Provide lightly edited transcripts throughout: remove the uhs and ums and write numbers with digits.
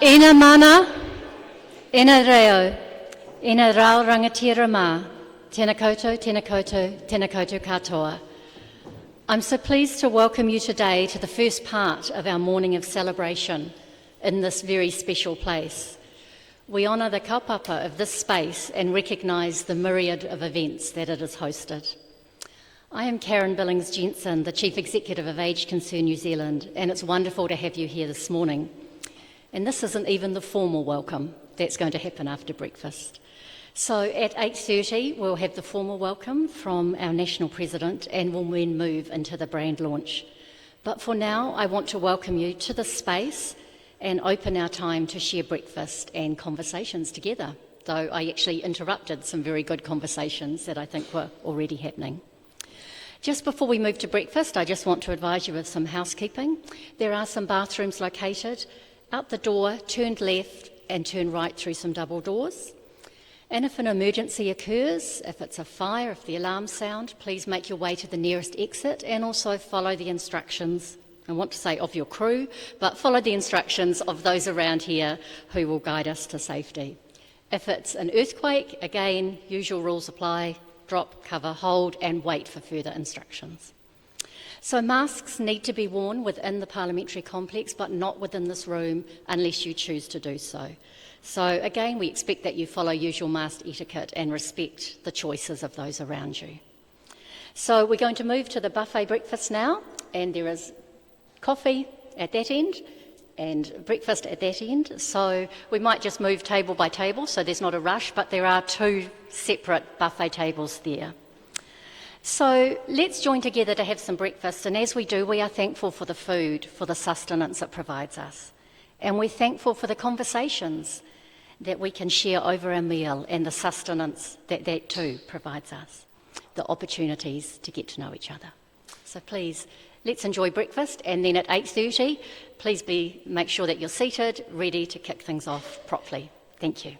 Ina mana, ina reo, ina rao rangatira ma, tēnā koutou, tēnā koutou, tēnā koutou katoa. I'm so pleased to welcome you today to the first part of our morning of celebration in this very special place. We honour the kaupapa of this space and recognise the myriad of events that it has hosted. I am Karen Billings-Jensen, the Chief Executive of Aged Concern New Zealand, and it's wonderful to have you here this morning. And this isn't even the formal welcome that's going to happen after breakfast. So at 8:30 we'll have the formal welcome from our National President and we'll then move into the brand launch. But for now I want to welcome you to this space and open our time to share breakfast and conversations together, though I actually interrupted some very good conversations that I think were already happening. Just before we move to breakfast, I just want to advise you of some housekeeping. There are some bathrooms located out the door, turn left and turn right through some double doors. And if an emergency occurs, if it's a fire, if the alarms sound, please make your way to the nearest exit and also follow the instructions, I want to say of your crew, but follow the instructions of those around here who will guide us to safety. If it's an earthquake, again, usual rules apply, drop, cover, hold and wait for further instructions. So masks need to be worn within the parliamentary complex but not within this room unless you choose to do so. So again, we expect that you follow usual mask etiquette and respect the choices of those around you. So we're going to move to the buffet breakfast now, and there is coffee at that end and breakfast at that end. So we might just move table by table, so there's not a rush, but there are two separate buffet tables there. So let's join together to have some breakfast, and as we do, we are thankful for the food, for the sustenance it provides us. And we're thankful for the conversations that we can share over a meal and the sustenance that that too provides us, the opportunities to get to know each other. So please, let's enjoy breakfast, and then at 8:30, please make sure that you're seated, ready to kick things off properly. Thank you.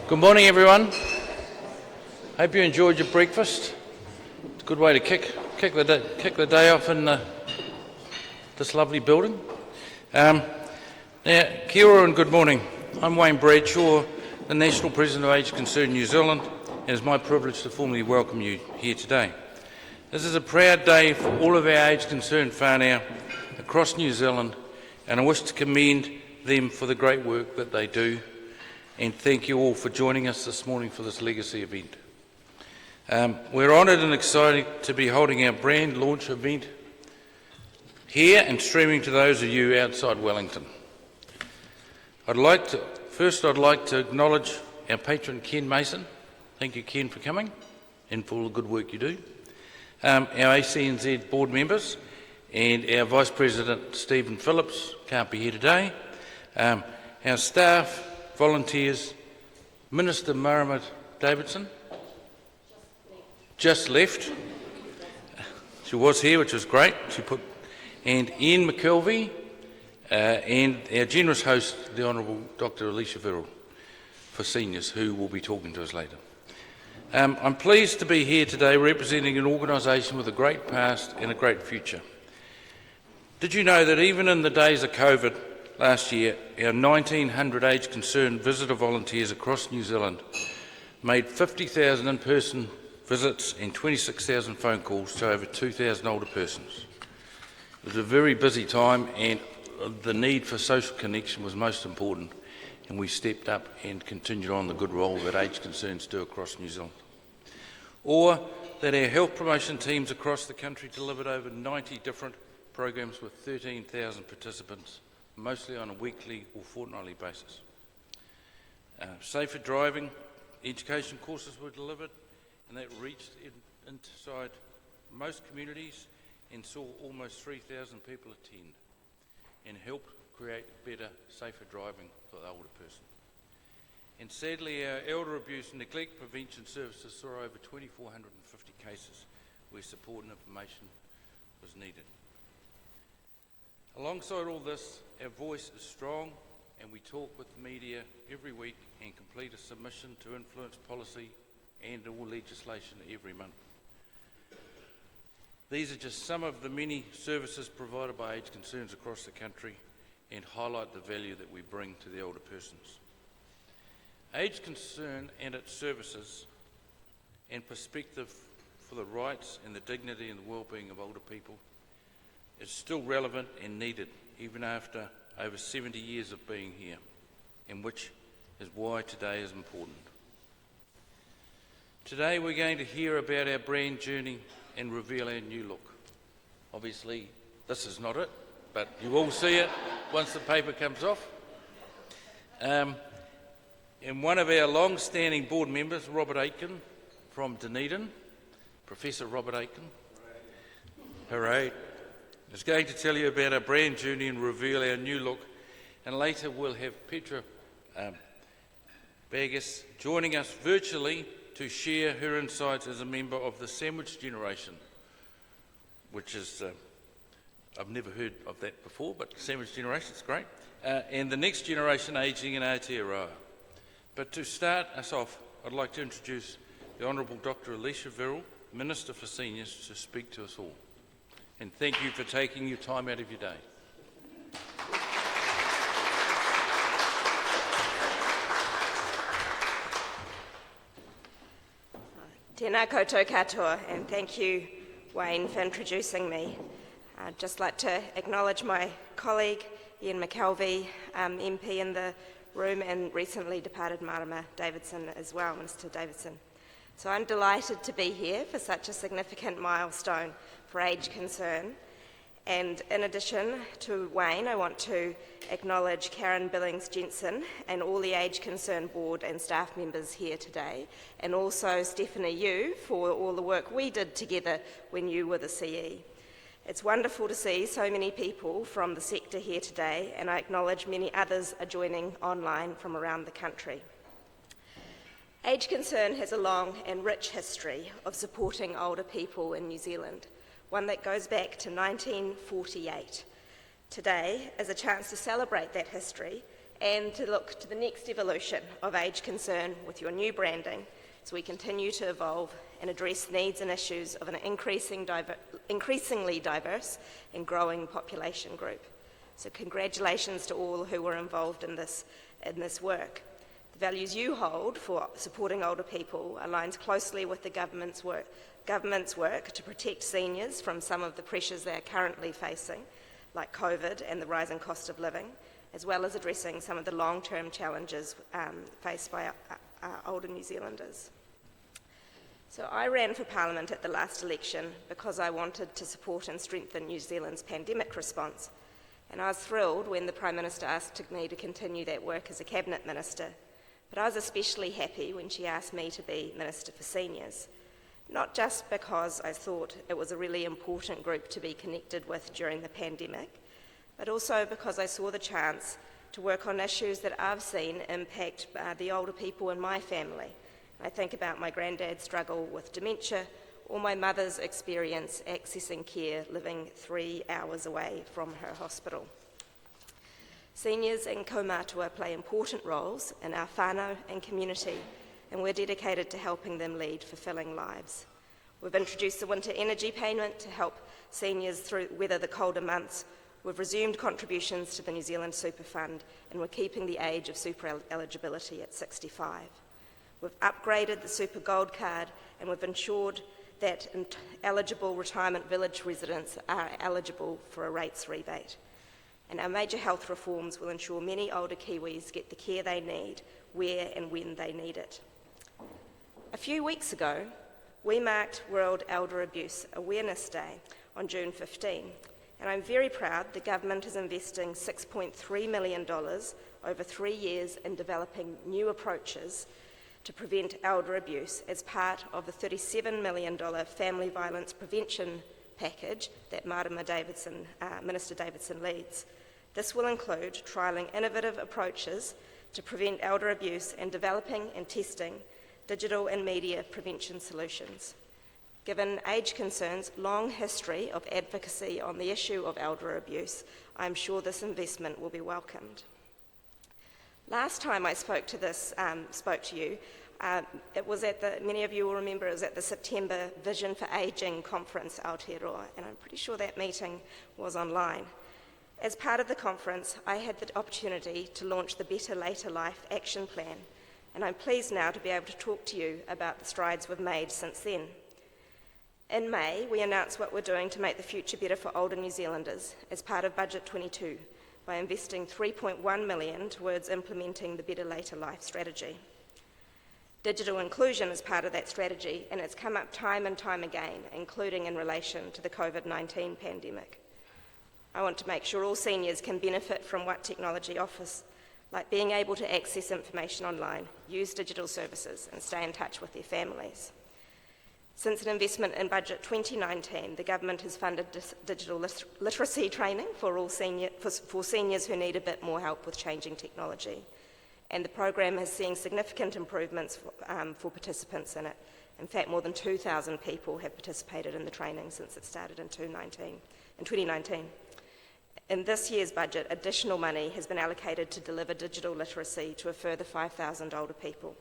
Good morning, everyone. Hope you enjoyed your breakfast. It's a good way to kick the day off in this lovely building. Now, kia ora and good morning. I'm Wayne Bradshaw, the National President of Aged Concern New Zealand, and it's my privilege to formally welcome you here today. This is a proud day for all of our aged concern whānau across New Zealand, and I wish to commend them for the great work that they do, and thank you all for joining us this morning for this legacy event. We're honoured and excited to be holding our brand launch event here and streaming to those of you outside Wellington. I'd like to acknowledge our patron Ken Mason. Thank you, Ken, for coming and for all the good work you do. Our ACNZ board members and our Vice President Stephen Phillips can't be here today. Our staff, volunteers, Minister Maramat Davidson just left. She was here, which was great. And Ian McKelvey and our generous host, the Honourable Dr. Alicia Virrell, for seniors, who will be talking to us later. I'm pleased to be here today representing an organisation with a great past and a great future. Did you know that even in the days of COVID last year, our 1,900 aged concern visitor volunteers across New Zealand made 50,000 in-person visits and 26,000 phone calls to over 2,000 older persons. It was a very busy time, and the need for social connection was most important, and we stepped up and continued on the good role that aged concerns do across New Zealand. Or that our health promotion teams across the country delivered over 90 different programs with 13,000 participants, mostly on a weekly or fortnightly basis. Safer driving education courses were delivered, and that reached inside most communities and saw almost 3,000 people attend and helped create better, safer driving for the older person. And sadly, our elder abuse and neglect prevention services saw over 2,450 cases where support and information was needed. Alongside all this, our voice is strong, and we talk with the media every week and complete a submission to influence policy and all legislation every month. These are just some of the many services provided by aged concerns across the country and highlight the value that we bring to the older persons. Aged concern and its services and perspective for the rights and the dignity and the well-being of older people is still relevant and needed even after over 70 years of being here, and which is why today is important. Today we're going to hear about our brand journey and reveal our new look. Obviously, this is not it, but you will see it once the paper comes off. And one of our long-standing board members, Robert Aitken from Dunedin, Professor Robert Aitken, hooray, is going to tell you about our brand journey and reveal our new look. And later we'll have Petra Bagas joining us virtually to share her insights as a member of the sandwich generation, which is, I've never heard of that before, but sandwich generation is great. And the next generation ageing in Aotearoa. But to start us off, I'd like to introduce the Honourable Dr. Alicia Virrell, Minister for Seniors, to speak to us all. And thank you for taking your time out of your day. Tēnā koutou katoa, and thank you, Wayne, for introducing me. I'd just like to acknowledge my colleague, Ian McKelvey, MP in the room, and recently departed Marama Davidson as well, Minister Davidson. So I'm delighted to be here for such a significant milestone for Aged Concern. And in addition to Wayne, I want to acknowledge Karen Billings-Jensen and all the Aged Concern board and staff members here today, and also Stephanie Yu for all the work we did together when you were the CE. It's wonderful to see so many people from the sector here today, and I acknowledge many others are joining online from around the country. Aged Concern has a long and rich history of supporting older people in New Zealand, one that goes back to 1948. Today is a chance to celebrate that history and to look to the next evolution of age concern with your new branding as we continue to evolve and address needs and issues of an increasingly diverse and growing population group. So congratulations to all who were involved in this work. The values you hold for supporting older people aligns closely with the government's work to protect seniors from some of the pressures they are currently facing, like COVID and the rising cost of living, as well as addressing some of the long-term challenges faced by older New Zealanders. So I ran for Parliament at the last election because I wanted to support and strengthen New Zealand's pandemic response, and I was thrilled when the Prime Minister asked me to continue that work as a Cabinet Minister, but I was especially happy when she asked me to be Minister for Seniors, not just because I thought it was a really important group to be connected with during the pandemic, but also because I saw the chance to work on issues that I've seen impact the older people in my family. I think about my granddad's struggle with dementia or my mother's experience accessing care living 3 hours away from her hospital. Seniors and kaumātua play important roles in our whānau and community, and we're dedicated to helping them lead fulfilling lives. We've introduced the winter energy payment to help seniors weather the colder months. We've resumed contributions to the New Zealand Super Fund, and we're keeping the age of super eligibility at 65. We've upgraded the Super Gold Card, and we've ensured that eligible retirement village residents are eligible for a rates rebate. And our major health reforms will ensure many older Kiwis get the care they need, where and when they need it. A few weeks ago, we marked World Elder Abuse Awareness Day on June 15, and I'm very proud the government is investing $6.3 million over 3 years in developing new approaches to prevent elder abuse as part of the $37 million family violence prevention package that Minister Davidson leads. This will include trialling innovative approaches to prevent elder abuse and developing and testing digital and media prevention solutions. Given Age Concern's long history of advocacy on the issue of elder abuse, I'm sure this investment will be welcomed. Last time I spoke to you, it was many of you will remember, it was at the September Vision for Ageing conference, Aotearoa, and I'm pretty sure that meeting was online. As part of the conference, I had the opportunity to launch the Better Later Life Action Plan, and I'm pleased now to be able to talk to you about the strides we've made since then. In May, we announced what we're doing to make the future better for older New Zealanders as part of Budget 22 by investing $3.1 million towards implementing the Better Later Life strategy. Digital inclusion is part of that strategy, and it's come up time and time again, including in relation to the COVID-19 pandemic. I want to make sure all seniors can benefit from what technology offers, like being able to access information online, use digital services, and stay in touch with their families. Since an investment in Budget 2019, the government has funded digital literacy training for seniors who need a bit more help with changing technology. And the program has seen significant improvements for participants in it. In fact, more than 2,000 people have participated in the training since it started in 2019. In this year's budget, additional money has been allocated to deliver digital literacy to a further 5,000 older people,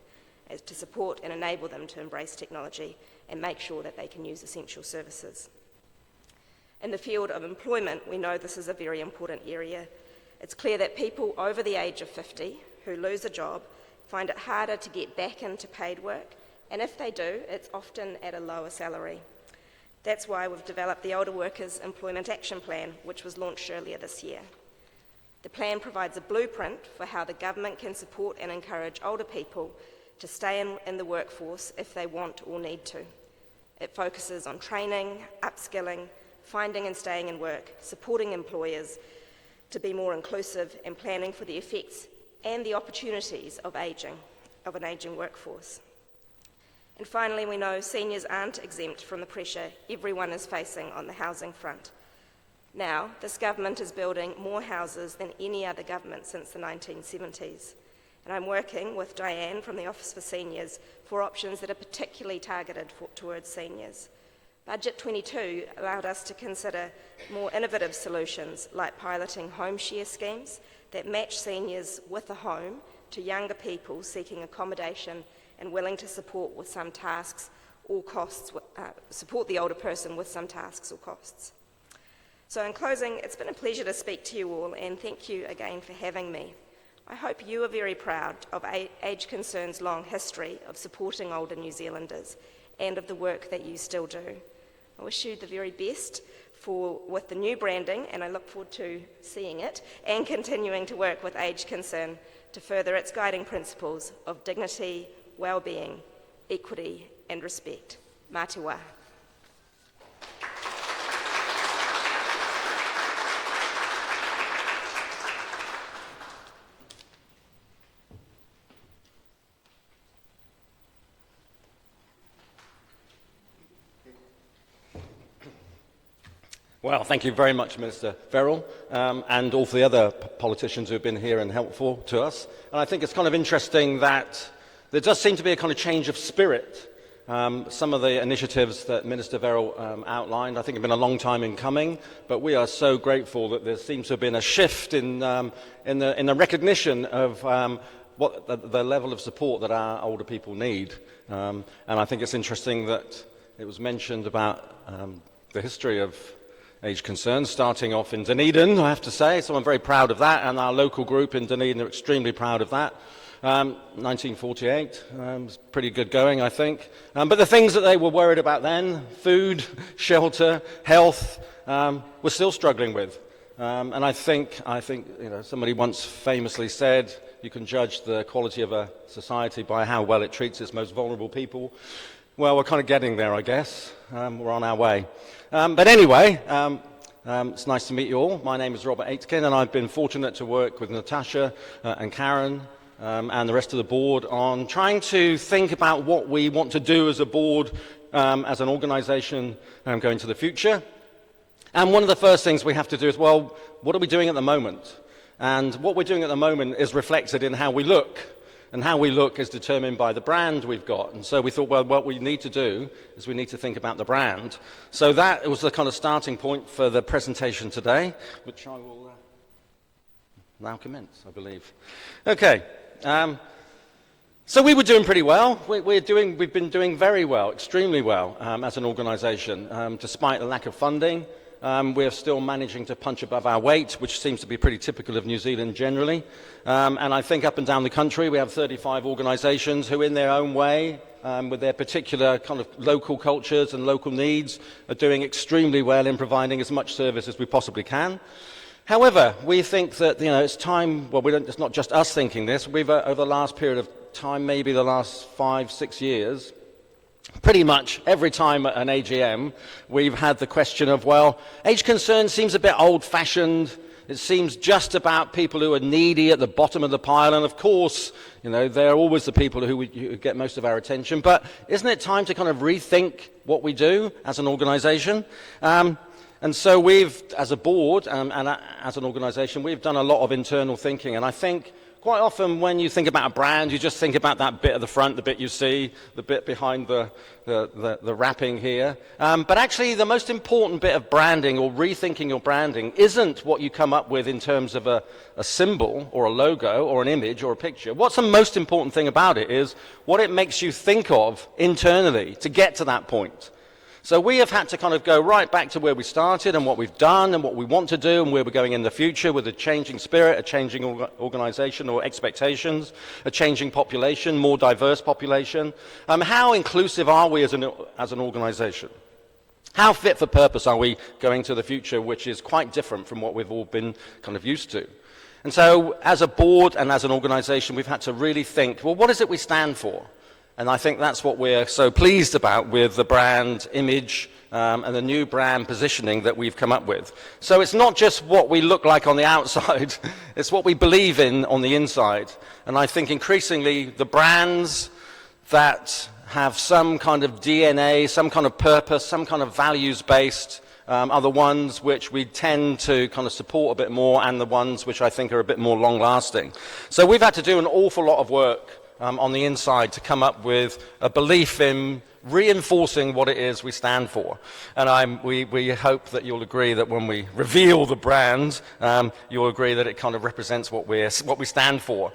to support and enable them to embrace technology and make sure that they can use essential services. In the field of employment, we know this is a very important area. It's clear that people over the age of 50 who lose a job find it harder to get back into paid work, and if they do, it's often at a lower salary. That's why we've developed the Older Workers Employment Action Plan, which was launched earlier this year. The plan provides a blueprint for how the government can support and encourage older people to stay in the workforce if they want or need to. It focuses on training, upskilling, finding and staying in work, supporting employers to be more inclusive, and planning for the effects and the opportunities of an ageing workforce. And finally, we know seniors aren't exempt from the pressure everyone is facing on the housing front. Now, this government is building more houses than any other government since the 1970s. And I'm working with Diane from the Office for Seniors for options that are particularly targeted towards seniors. Budget 22 allowed us to consider more innovative solutions like piloting home share schemes that match seniors with a home to younger people seeking accommodation and willing to support with some tasks or costs, support the older person with some tasks or costs. So in closing, it's been a pleasure to speak to you all, and thank you again for having me. I hope you are very proud of Age Concern's long history of supporting older New Zealanders and of the work that you still do. I wish you the very best with the new branding, and I look forward to seeing it, and continuing to work with Age Concern to further its guiding principles of dignity, well-being, equity and respect. Mā te wā. Well, thank you very much, Minister Verrill, and all for the other politicians who have been here and helpful to us. And I think it's kind of interesting that there does seem to be a kind of change of spirit. Some of the initiatives that Minister Verrill outlined, I think have been a long time in coming, but we are so grateful that there seems to have been a shift in the recognition of what the level of support that our older people need. And I think it's interesting that it was mentioned about the history of Age Concern, starting off in Dunedin, I have to say, so I'm very proud of that, and our local group in Dunedin are extremely proud of that. 1948 was pretty good going, I think. But the things that they were worried about then, food, shelter, health, we're still struggling with. And I think somebody once famously said, you can judge the quality of a society by how well it treats its most vulnerable people. Well, we're kind of getting there, I guess. We're on our way. But anyway, it's nice to meet you all. My name is Robert Aitken, and I've been fortunate to work with Natasha and Karen and the rest of the board on trying to think about what we want to do as a board, as an organisation going to the future. And one of the first things we have to do is, well, what are we doing at the moment? And what we're doing at the moment is reflected in how we look. And how we look is determined by the brand we've got. And so we thought, well, what we need to do is we need to think about the brand. So that was the kind of starting point for the presentation today, which I will now commence, I believe. Okay. So we were doing pretty well. We've been doing very well, extremely well as an organisation. Despite the lack of funding, we're still managing to punch above our weight, which seems to be pretty typical of New Zealand generally. And I think up and down the country we have 35 organisations who in their own way, with their particular kind of local cultures and local needs, are doing extremely well in providing as much service as we possibly can. However, we think that it's time, it's not just us thinking this, we've over the last period of time, maybe the last 5-6 years, pretty much every time at an AGM, we've had the question of, well, Age Concern seems a bit old-fashioned. It seems just about people who are needy at the bottom of the pile. And of course, they're always the people who get most of our attention. But isn't it time to kind of rethink what we do as an organisation? And so we've, as a board and as an organisation, we've done a lot of internal thinking. And I think quite often when you think about a brand, you just think about that bit at the front, the bit you see, the bit behind the wrapping here. But actually the most important bit of branding or rethinking your branding isn't what you come up with in terms of a symbol or a logo or an image or a picture. What's the most important thing about it is what it makes you think of internally to get to that point. So we have had to kind of go right back to where we started and what we've done and what we want to do and where we're going in the future with a changing spirit, a changing organisation or expectations, a changing population, more diverse population. How inclusive are we as an organisation? How fit for purpose are we going to the future, which is quite different from what we've all been kind of used to? And so as a board and as an organisation, we've had to really think, well, what is it we stand for? And I think that's what we're so pleased about with the brand image and the new brand positioning that we've come up with. So it's not just what we look like on the outside, it's what we believe in on the inside. And I think increasingly the brands that have some kind of DNA, some kind of purpose, some kind of values-based are the ones which we tend to kind of support a bit more and the ones which I think are a bit more long-lasting. So we've had to do an awful lot of work on the inside to come up with a belief in reinforcing what it is we stand for. And we hope that you'll agree that when we reveal the brand, you'll agree that it kind of represents what we stand for.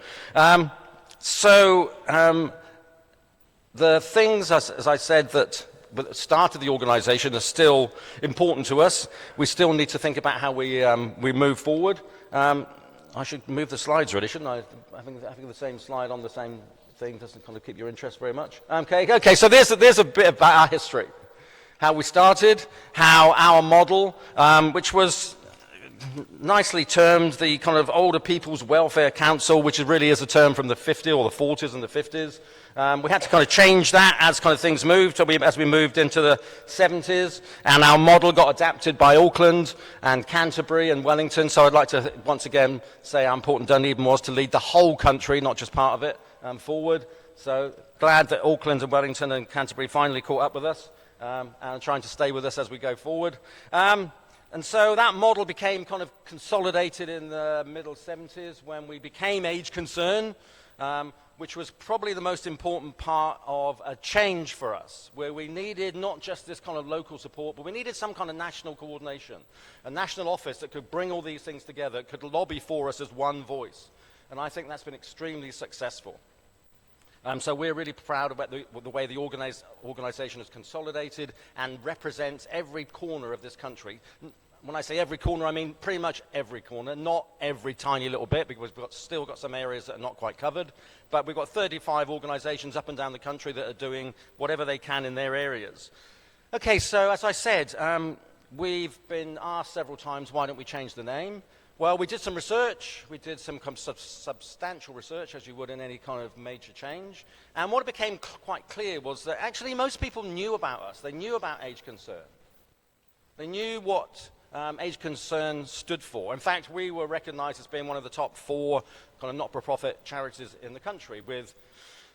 The things, as I said, that started the organization are still important to us. We still need to think about how we move forward. I should move the slides really, shouldn't I? Having the same slide on the same thing doesn't kind of keep your interest very much. Okay, so there's a bit about our history. How we started, how our model, which was nicely termed the kind of Older People's Welfare Council, which really is a term from the 50s or the 40s and the 50s. We had to kind of change that as kind of things moved, as we moved into the 70s, and our model got adapted by Auckland and Canterbury and Wellington. So I'd like to once again say how important Dunedin was to lead the whole country, not just part of it, forward. So glad that Auckland and Wellington and Canterbury finally caught up with us and are trying to stay with us as we go forward. And so that model became kind of consolidated in the middle 70s when we became Age Concern, which was probably the most important part of a change for us, where we needed not just this kind of local support, but we needed some kind of national coordination, a national office that could bring all these things together, could lobby for us as one voice. And I think that's been extremely successful. So we're really proud about the way the organization is consolidated and represents every corner of this country. When I say every corner, I mean pretty much every corner, not every tiny little bit, because we've still got some areas that are not quite covered. But we've got 35 organizations up and down the country that are doing whatever they can in their areas. Okay, so as I said, we've been asked several times, why don't we change the name? Well, we did some research. We did some substantial research, as you would in any kind of major change. And what became quite clear was that actually most people knew about us. They knew about Age Concern. They knew what Age Concern stood for. In fact, we were recognized as being one of the top 4 kind of not-for-profit charities in the country, with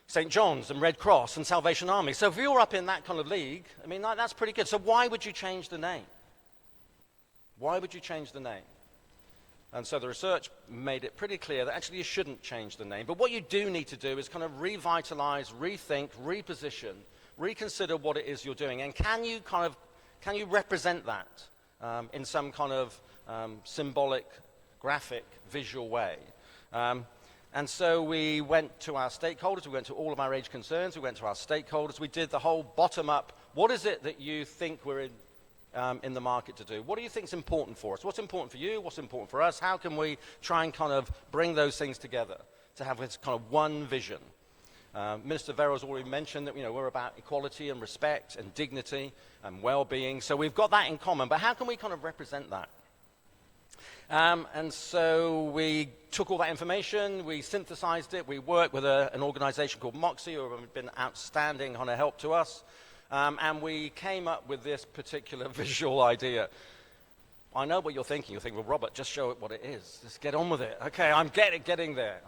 St. John's and Red Cross and Salvation Army. So if you're up in that kind of league, I mean, that's pretty good. So why would you change the name? Why would you change the name? And so the research made it pretty clear that actually you shouldn't change the name. But what you do need to do is kind of revitalize, rethink, reposition, reconsider what it is you're doing. And can you represent that in some kind of symbolic, graphic, visual way? And so we went to our stakeholders, we went to all of our Age Concerns, we went to our stakeholders, we did the whole bottom-up, what is it that you think we're in the market to do? What do you think is important for us? What's important for you? What's important for us? How can we try and kind of bring those things together to have this kind of one vision? Minister Verrill's already mentioned that we're about equality and respect and dignity and well-being. So we've got that in common. But how can we kind of represent that? And so we took all that information, we synthesized it, we worked with an organization called Moxie, who have been outstanding kind of help to us. And we came up with this particular visual idea. I know what you're thinking. You're thinking, well, Robert, just show it what it is. Just get on with it. Okay, I'm getting there.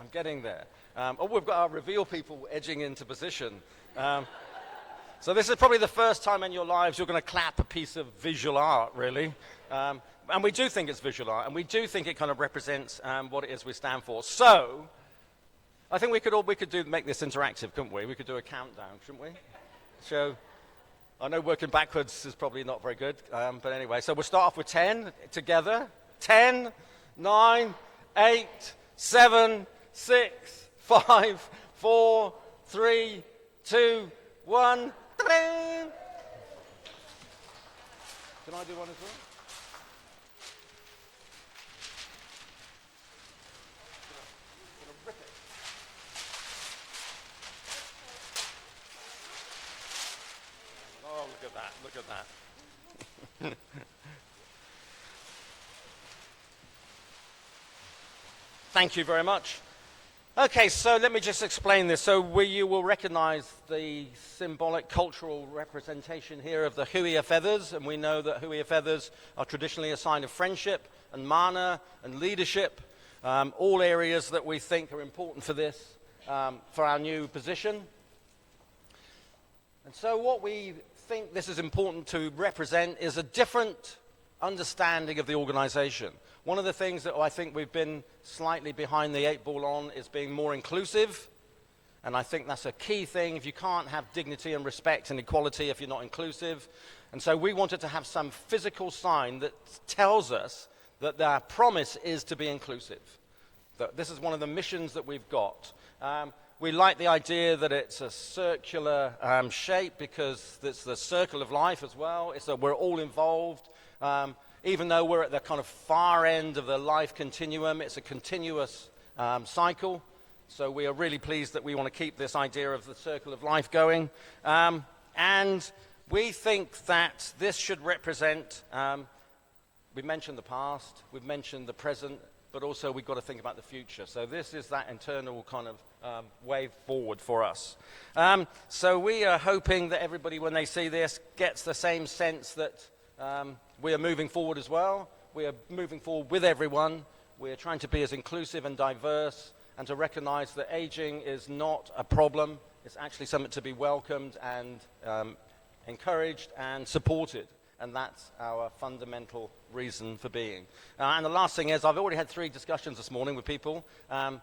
We've got our reveal people edging into position. So this is probably the first time in your lives you're going to clap a piece of visual art, really. And we do think it's visual art, and we do think it kind of represents what it is we stand for. So I think we could make this interactive, couldn't we? We could do a countdown, shouldn't we? So I know working backwards is probably not very good, but anyway, so we'll start off with 10 together. 10, 9, 8, 7, 6, 5, 4, 3, 2, 1. Ta-da! Can I do one as well? Oh, look at that. Thank you very much. Okay, so let me just explain this. So you will recognize the symbolic cultural representation here of the huia feathers, and we know that huia feathers are traditionally a sign of friendship and mana and leadership, all areas that we think are important for this, for our new position. And so what we think this is important to represent is a different understanding of the organization. One of the things that I think we've been slightly behind the 8 ball on is being more inclusive And I think that's a key thing. If you can't have dignity and respect and equality if you're not inclusive. And so we wanted to have some physical sign that tells us that our promise is to be inclusive. That this is one of the missions that we've got. We like the idea that it's a circular shape because it's the circle of life as well. It's that we're all involved. Even though we're at the kind of far end of the life continuum, it's a continuous cycle. So we are really pleased that we want to keep this idea of the circle of life going. And we think that this should represent, we mentioned the past, we've mentioned the present, but also we've got to think about the future. So this is that internal kind of way forward for us. So we are hoping that everybody, when they see this, gets the same sense that we are moving forward as well. We are moving forward with everyone. We are trying to be as inclusive and diverse and to recognize that aging is not a problem. It's actually something to be welcomed and encouraged and supported. And that's our fundamental reason for being. And the last thing is, I've already had 3 discussions this morning with people who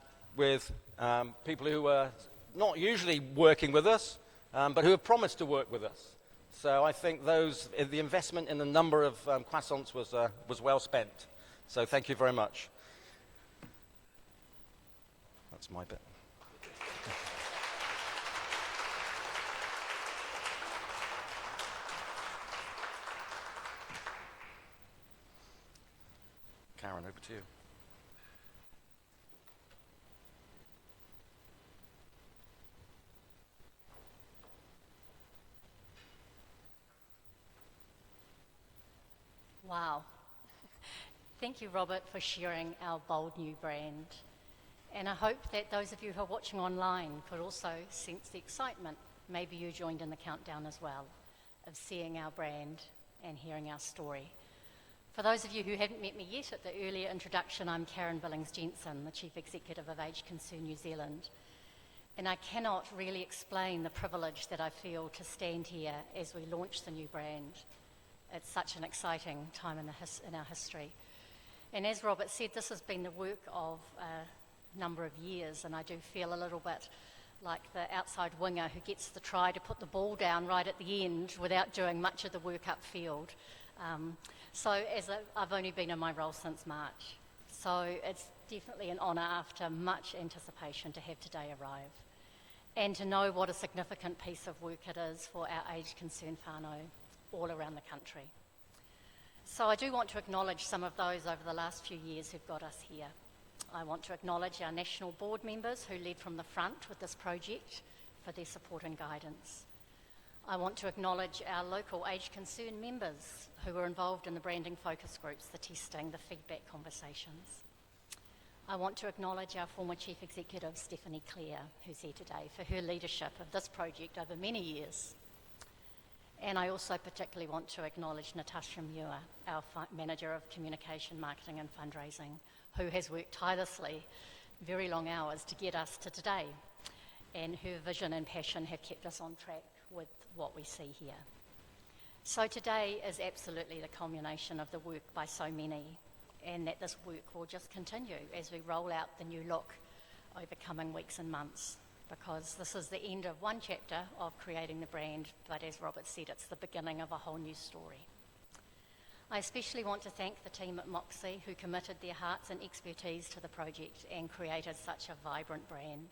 are not usually working with us, but who have promised to work with us. So I think the investment in the number of croissants was well spent. So thank you very much. That's my bit. Karen, over to you. Wow. Thank you, Robert, for sharing our bold new brand. And I hope that those of you who are watching online could also sense the excitement. Maybe you joined in the countdown as well, of seeing our brand and hearing our story. For those of you who haven't met me yet, at the earlier introduction, I'm Karen Billings-Jensen, the Chief Executive of Aged Concern New Zealand. And I cannot really explain the privilege that I feel to stand here as we launch the new brand. It's such an exciting time in our history. And as Robert said, this has been the work of a number of years, and I do feel a little bit like the outside winger who gets the try to put the ball down right at the end without doing much of the work upfield. I've only been in my role since March. So it's definitely an honour after much anticipation to have today arrive and to know what a significant piece of work it is for our aged concern whānau all around the country. So I do want to acknowledge some of those over the last few years who've got us here. I want to acknowledge our national board members who led from the front with this project for their support and guidance. I want to acknowledge our local aged concern members who were involved in the branding focus groups, the testing, the feedback conversations. I want to acknowledge our former Chief Executive, Stephanie Clare, who's here today, for her leadership of this project over many years. And I also particularly want to acknowledge Natasha Muir, our Manager of Communication, Marketing and Fundraising, who has worked tirelessly, very long hours, to get us to today. And her vision and passion have kept us on track with what we see here. So today is absolutely the culmination of the work by so many, and that this work will just continue as we roll out the new look over coming weeks and months, because this is the end of one chapter of creating the brand, but as Robert said, it's the beginning of a whole new story. I especially want to thank the team at Moxie who committed their hearts and expertise to the project and created such a vibrant brand.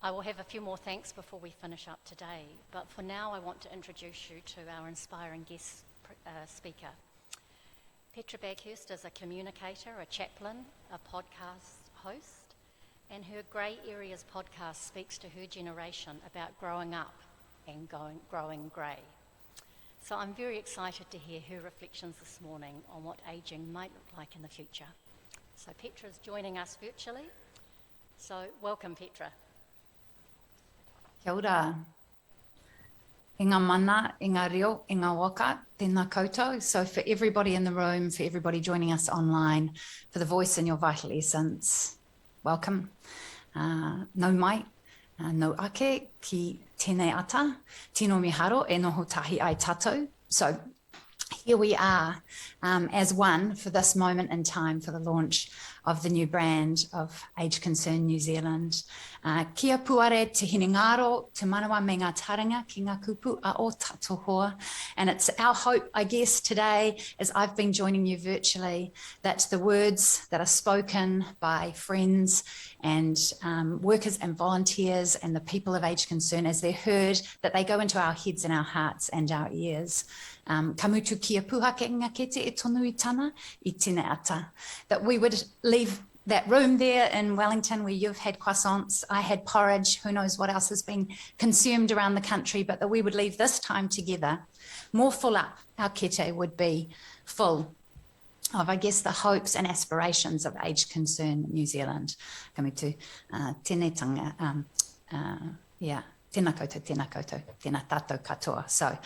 I will have a few more thanks before we finish up today, but for now I want to introduce you to our inspiring guest speaker. Petra Baghurst is a communicator, a chaplain, a podcast host, and her Grey Areas podcast speaks to her generation about growing up and growing grey. So I'm very excited to hear her reflections this morning on what ageing might look like in the future. So Petra is joining us virtually. So welcome, Petra. Kia ora. E ngā mana, e ngā reo, e ngā waka, tēnā koutou. So for everybody in the room, for everybody joining us online, for the voice in your vital essence, welcome. Nau mai, nau ake ki tēnei ata, tino miharo e noho tahi ai tātou. So here we are as one for this moment in time for the launch of the new brand of Age Concern New Zealand. Kia puare te hine ngaro, te manawa me ngā taringa ki ngā kupu a o tato hoa. And it's our hope, I guess, today, as I've been joining you virtually, that the words that are spoken by friends and workers and volunteers and the people of Age Concern, as they're heard, that they go into our heads and our hearts and our ears. Kamutu kia puhake ngā kete e tonu i tana i tine ata. That we would leave that room there in Wellington where you've had croissants, I had porridge, who knows what else has been consumed around the country, but that we would leave this time together more full up. Our kete would be full of, I guess, the hopes and aspirations of Age Concern New Zealand. Kamutu, tēnei tanga, tēnā koutou, tēnā tātou katoa. So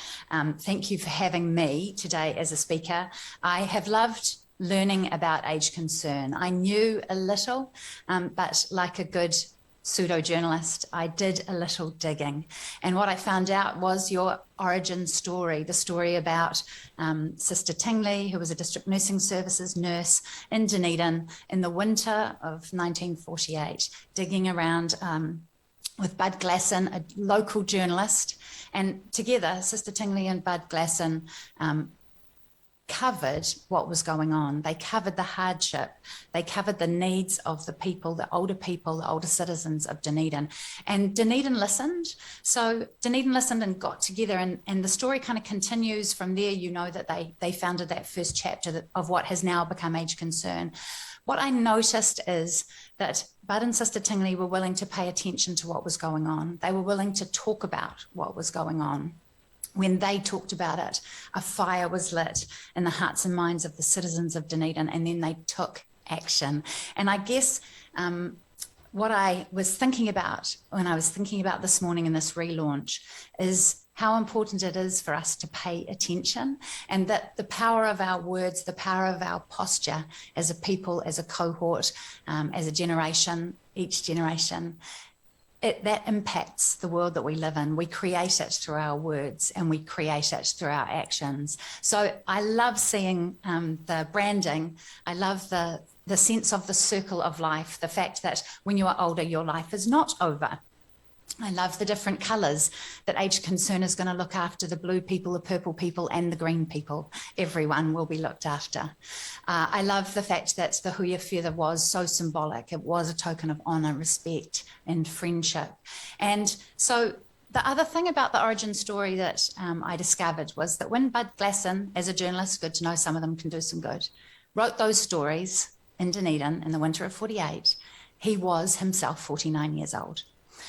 thank you for having me today as a speaker. I have loved learning about Age Concern. I knew a little, but like a good pseudo-journalist, I did a little digging. And what I found out was your origin story, the story about Sister Tingley, who was a district nursing services nurse in Dunedin in the winter of 1948, digging around with Bud Glasson, a local journalist. And together, Sister Tingley and Bud Glasson covered what was going on. They covered the hardship. They covered the needs of the people, the older citizens of Dunedin. And Dunedin listened. So Dunedin listened and got together, and the story kind of continues from there. You know that they founded that first chapter of what has now become Age Concern. What I noticed is that Bud and Sister Tingley were willing to pay attention to what was going on. They were willing to talk about what was going on. When they talked about it, a fire was lit in the hearts and minds of the citizens of Dunedin, and then they took action. And I guess what I was thinking about when I was thinking about this morning in this relaunch is how important it is for us to pay attention, and that the power of our words, the power of our posture as a people, as a cohort, as a generation, each generation, that impacts the world that we live in. We create it through our words and we create it through our actions. So I love seeing the branding. I love the sense of the circle of life, the fact that when you are older, your life is not over. I love the different colours that Age Concern is going to look after, the blue people, the purple people and the green people. Everyone will be looked after. I love the fact that the huia feather was so symbolic. It was a token of honour, respect and friendship. And so the other thing about the origin story that I discovered was that when Bud Glasson, as a journalist, good to know some of them can do some good, wrote those stories in Dunedin in the winter of 48, he was himself 49 years old.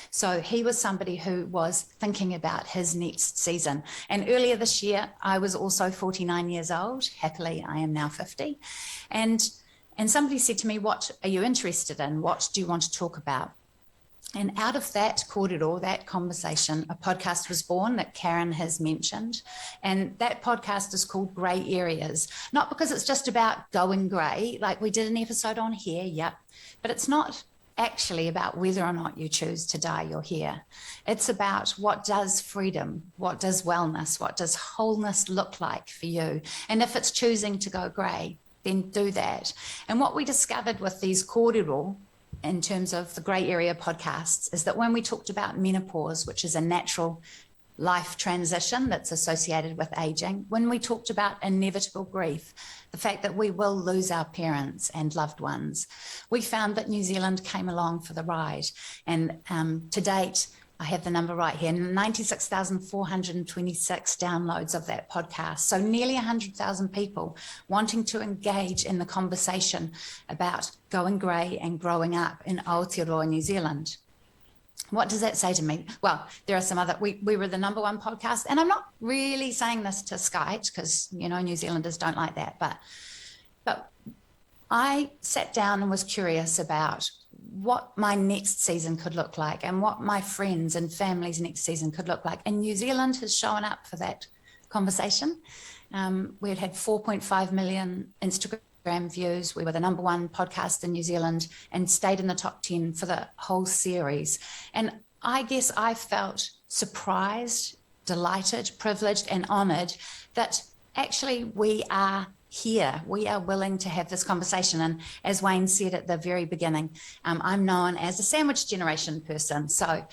So he was somebody who was thinking about his next season. And earlier this year, I was also 49 years old. Happily, I am now 50. And somebody said to me, what are you interested in? What do you want to talk about? And out of that corridor, that conversation, a podcast was born that Karen has mentioned. And that podcast is called Grey Areas, not because it's just about going grey, like we did an episode on hair, yep, but it's not actually about whether or not you choose to dye your hair. It's about what does freedom, what does wellness, what does wholeness look like for you? And if it's choosing to go grey, then do that. And what we discovered with these kōrero in terms of the grey area podcasts is that when we talked about menopause, which is a natural life transition that's associated with aging, when we talked about inevitable grief, the fact that we will lose our parents and loved ones, we found that New Zealand came along for the ride. And to date, I have the number right here, 96,426 downloads of that podcast. So nearly 100,000 people wanting to engage in the conversation about going grey and growing up in Aotearoa, New Zealand. What does that say to me? Well, there are some other, we were the number one podcast, and I'm not really saying this to skite because, you know, New Zealanders don't like that, but I sat down and was curious about what my next season could look like and what my friends and family's next season could look like. And New Zealand has shown up for that conversation. We had 4.5 million Instagram views. We were the number one podcast in New Zealand and stayed in the top 10 for the whole series. And I guess I felt surprised, delighted, privileged and honoured that actually we are here. We are willing to have this conversation. And as Wayne said at the very beginning, I'm known as a sandwich generation person. So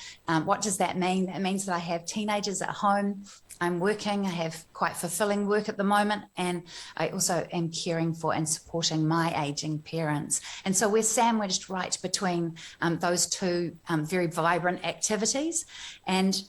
what does that mean? That means that I have teenagers at home. I'm working, I have quite fulfilling work at the moment, and I also am caring for and supporting my aging parents. And so we're sandwiched right between those two very vibrant activities. And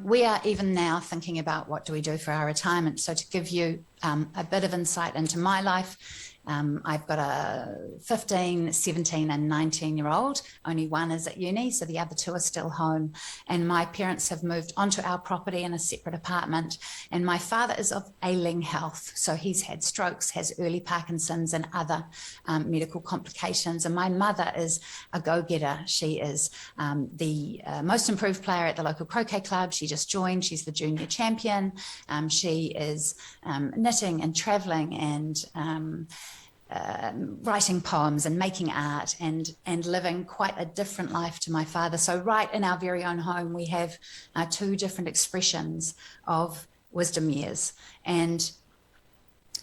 we are even now thinking about what do we do for our retirement. So to give you a bit of insight into my life, I've got a 15, 17 and 19-year-old. Only one is at uni, so the other two are still home. And my parents have moved onto our property in a separate apartment. And my father is of ailing health. So he's had strokes, has early Parkinson's and other medical complications. And my mother is a go-getter. She is the most improved player at the local croquet club. She just joined. She's the junior champion. She is knitting and traveling and writing poems and making art and living quite a different life to my father. So right in our very own home, we have two different expressions of wisdom years. And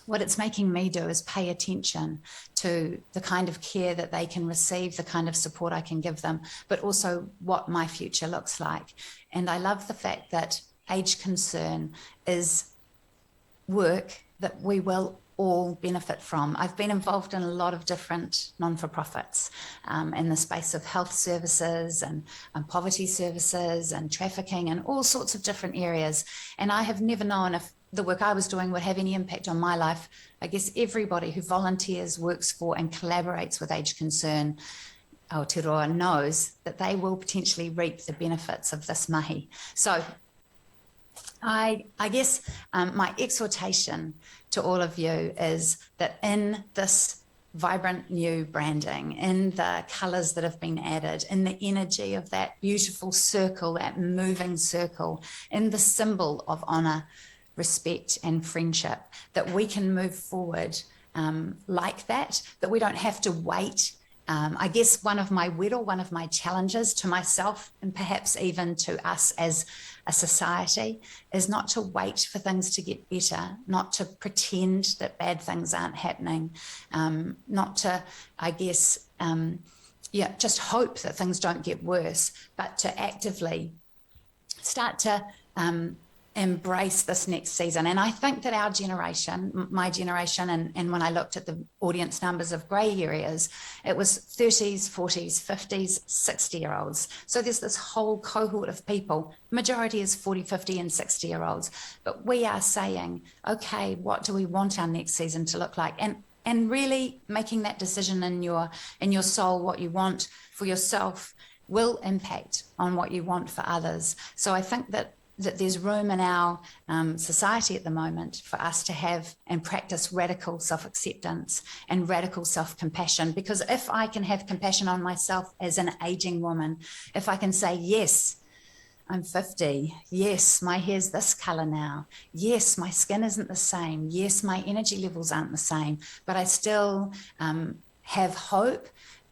what it's making me do is pay attention to the kind of care that they can receive, the kind of support I can give them, but also what my future looks like. And I love the fact that age concern is work that we will all benefit from. I've been involved in a lot of different non-for-profits in the space of health services and poverty services and trafficking and all sorts of different areas. And I have never known if the work I was doing would have any impact on my life. I guess everybody who volunteers, works for and collaborates with Age Concern Aotearoa knows that they will potentially reap the benefits of this mahi. So I guess my exhortation to all of you is that in this vibrant new branding, in the colours that have been added, in the energy of that beautiful circle, that moving circle, in the symbol of honour, respect and friendship, that we can move forward like that, that we don't have to wait. I guess one of my challenges to myself and perhaps even to us as a society is not to wait for things to get better, not to pretend that bad things aren't happening, not to, I guess, just hope that things don't get worse, but to actively start to embrace this next season. And I think that our generation, my generation, and when I looked at the audience numbers of grey areas, it was 30s, 40s, 50s, 60-year-olds. So there's this whole cohort of people. Majority is 40, 50 and 60-year-olds. But we are saying, okay, what do we want our next season to look like? And really making that decision in your soul, what you want for yourself will impact on what you want for others. So I think that there's room in our society at the moment for us to have and practice radical self-acceptance and radical self-compassion. Because if I can have compassion on myself as an aging woman, if I can say, yes, I'm 50. Yes, my hair's this colour now. Yes, my skin isn't the same. Yes, my energy levels aren't the same. But I still have hope.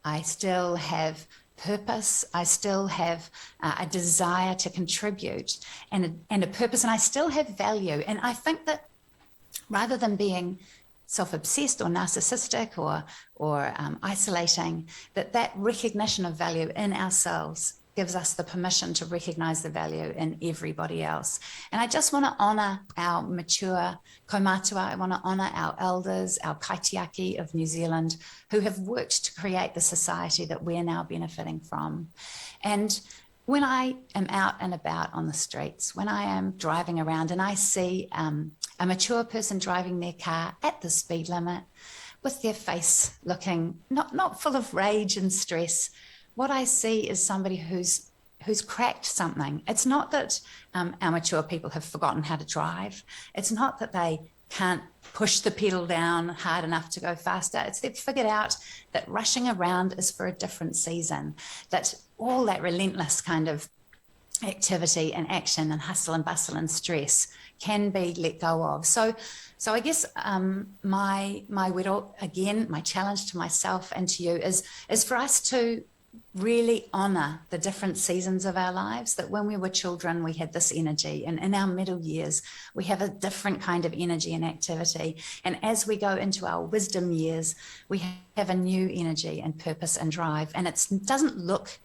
I still have purpose. I still have a desire to contribute and a purpose, and I still have value. And I think that rather than being self-obsessed or narcissistic or isolating, that recognition of value in ourselves gives us the permission to recognise the value in everybody else. And I just want to honour our mature kaumatua. I want to honour our elders, our kaitiaki of New Zealand, who have worked to create the society that we're now benefiting from. And when I am out and about on the streets, when I am driving around and I see a mature person driving their car at the speed limit with their face looking not full of rage and stress, what I see is somebody who's cracked something. It's not that our mature people have forgotten how to drive. It's not that they can't push the pedal down hard enough to go faster. It's they've figured out that rushing around is for a different season, that all that relentless kind of activity and action and hustle and bustle and stress can be let go of. So I guess my wero, again, my challenge to myself and to you is for us to really honour the different seasons of our lives, that when we were children we had this energy, and in our middle years we have a different kind of energy and activity, and as we go into our wisdom years we have a new energy and purpose and drive, and it doesn't look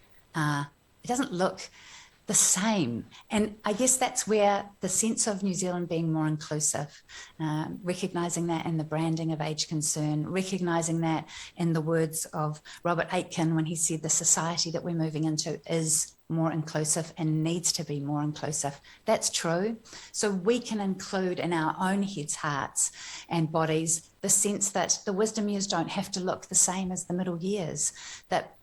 the same. And I guess that's where the sense of New Zealand being more inclusive, recognising that in the branding of Age Concern, recognising that in the words of Robert Aitken when he said the society that we're moving into is more inclusive and needs to be more inclusive. That's true. So we can include in our own heads, hearts and bodies the sense that the wisdom years don't have to look the same as the middle years, that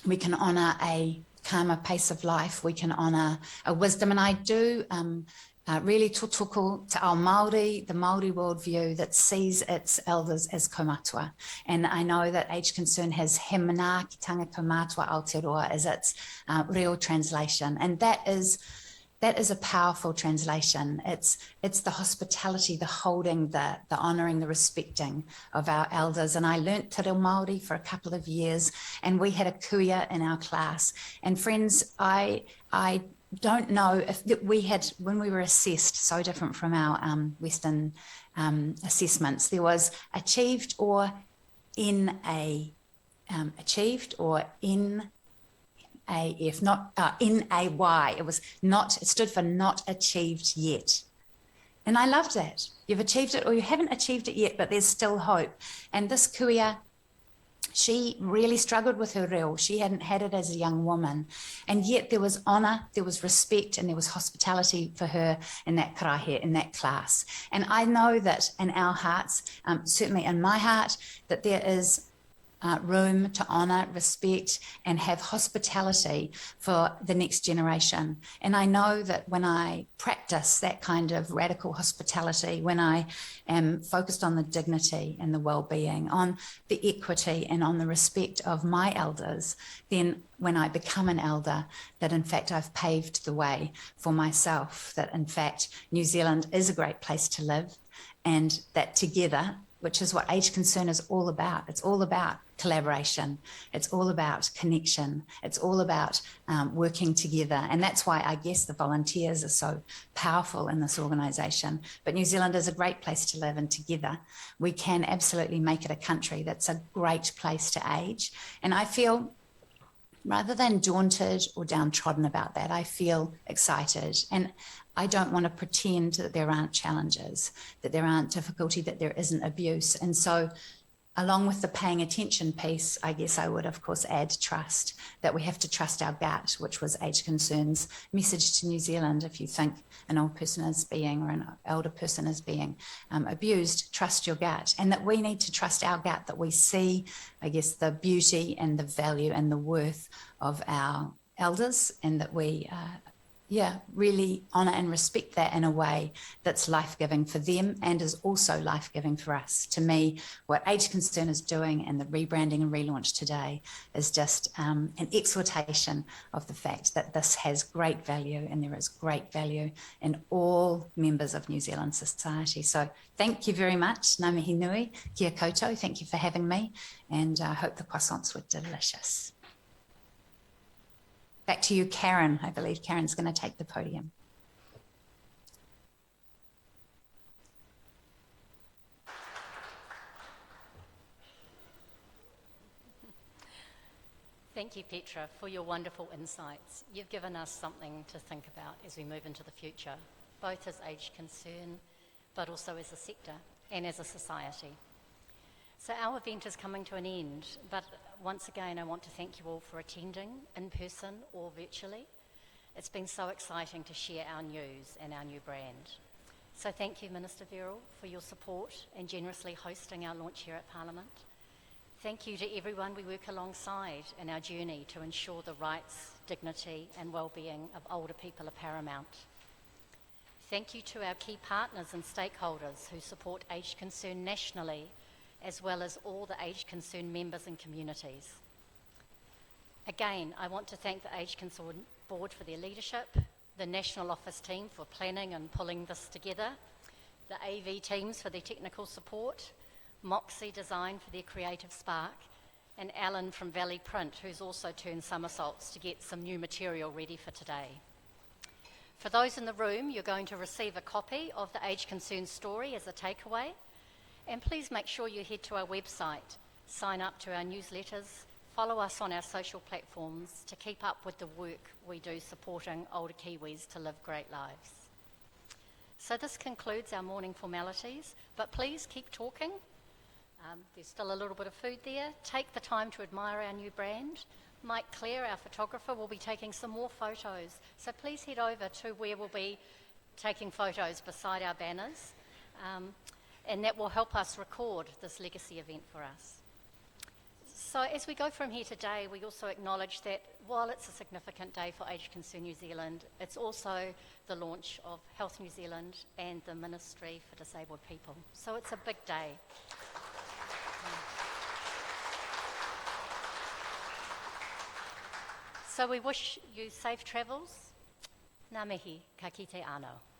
we can honour a calmer pace of life, we can honour a wisdom. And I do really tōtoko to our Māori, the Māori worldview that sees its elders as kaumatua. And I know that Age Concern has he mana ki tanga kaumatua Aotearoa as its real translation. And that is a powerful translation. It's the hospitality, the holding, the honouring, the respecting of our elders. And I learnt te reo Māori for a couple of years, and we had a kuia in our class. And friends, I don't know if we had, when we were assessed, so different from our Western assessments, there was achieved or in AF, not NAY. It stood for not achieved yet. And I loved that. You've achieved it or you haven't achieved it yet, but there's still hope. And this kuia, she really struggled with her reo. She hadn't had it as a young woman. And yet there was honour, there was respect, and there was hospitality for her in that karahe, in that class. And I know that in our hearts, certainly in my heart, that there is room to honour, respect, and have hospitality for the next generation. And I know that when I practice that kind of radical hospitality, when I am focused on the dignity and the well-being, on the equity and on the respect of my elders, then when I become an elder, that in fact I've paved the way for myself, that in fact New Zealand is a great place to live, and that together, which is what Age Concern is all about. It's all about collaboration. It's all about connection. It's all about working together. And that's why I guess the volunteers are so powerful in this organisation. But New Zealand is a great place to live, and together we can absolutely make it a country that's a great place to age. And I feel, rather than daunted or downtrodden about that, I feel excited. And I don't want to pretend that there aren't challenges, that there aren't difficulty, that there isn't abuse. And so along with the paying attention piece, I guess I would, of course, add trust, that we have to trust our gut, which was Age Concern's message to New Zealand. If you think an old person is being, or an elder person is being abused, trust your gut. And that we need to trust our gut, that we see, I guess, the beauty and the value and the worth of our elders, and that we really honour and respect that in a way that's life-giving for them and is also life-giving for us. To me, what Age Concern is doing and the rebranding and relaunch today is just an exhortation of the fact that this has great value, and there is great value in all members of New Zealand society. So thank you very much. Ngā mihi nui, kia koutou. Thank you for having me, and I hope the croissants were delicious. Back to you, Karen. I believe Karen's going to take the podium. Thank you, Petra, for your wonderful insights. You've given us something to think about as we move into the future, both as Age Concern, but also as a sector and as a society. So our event is coming to an end, but once again, I want to thank you all for attending in person or virtually. It's been so exciting to share our news and our new brand. So thank you, Minister Verrill, for your support and generously hosting our launch here at Parliament. Thank you to everyone we work alongside in our journey to ensure the rights, dignity and well-being of older people are paramount. Thank you to our key partners and stakeholders who support Age Concern nationally, as well as all the Age Concern members and communities. Again, I want to thank the Age Concern Board for their leadership, the National Office team for planning and pulling this together, the AV teams for their technical support, Moxie Design for their creative spark, and Alan from Valley Print, who's also turned somersaults to get some new material ready for today. For those in the room, you're going to receive a copy of the Age Concern story as a takeaway, and please make sure you head to our website, sign up to our newsletters, follow us on our social platforms to keep up with the work we do supporting older Kiwis to live great lives. So this concludes our morning formalities, but please keep talking. There's still a little bit of food there. Take the time to admire our new brand. Mike Clare, our photographer, will be taking some more photos. So please head over to where we'll be taking photos beside our banners. And that will help us record this legacy event for us. So as we go from here today, we also acknowledge that while it's a significant day for Age Concern New Zealand, it's also the launch of Health New Zealand and the Ministry for Disabled People. So it's a big day. So we wish you safe travels. Ngā mihi, ka kite anō.